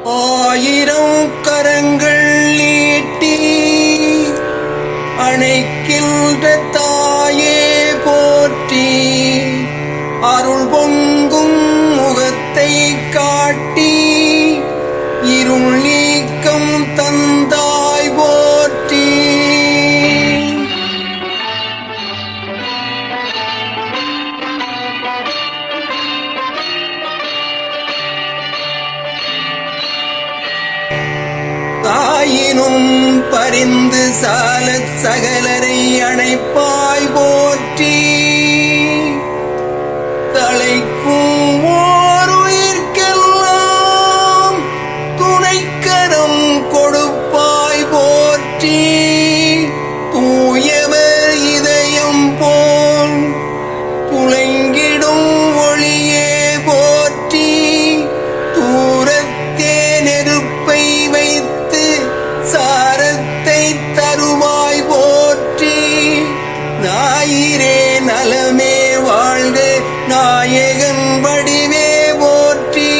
ஆயிரம் கரங்கள் நீட்டி அணைக்கின்ற தாயே போற்றி, அருள் பொங்கும் முகத்தை காட்டி இருள் நீக்கம் தந்தாய் போற்றி. தாயினும் பரிந்து சால சகலரை அணைப்பாய் போற்றி, தலைக்கும் ஓருயிர்க்கெல்லாம் துணைக்கரம் கொடுப்பாய் போற்றி. தூயவர் இதயம் போல் துளைங்கிடும் ஒளியே போற்றி, தூரத்தே நெருப்பை வைத்து சாரத்தை தருவாய் போற்றி. ஞாயிறே நலமே வாழ்க நாயகன் வடிவே போற்றி,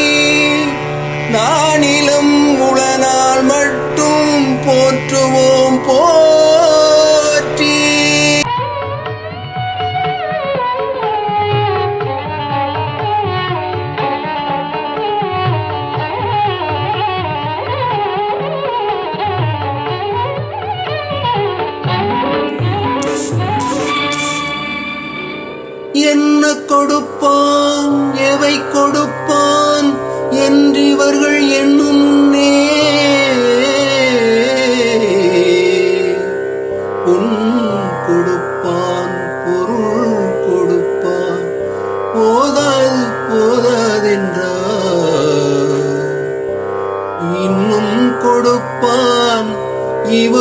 நானிலம் உளனால் மட்டும் போற்றுவோம் போற்றி. என்ன கொடுப்பான் எவை கொடுப்பான் என்றிவர்கள் எண்ணும் முன்னே பொன் கொடுப்பான் பொருள் கொடுப்பான் போதாது போதாதென்றார் இன்னும் கொடுப்பான் இவ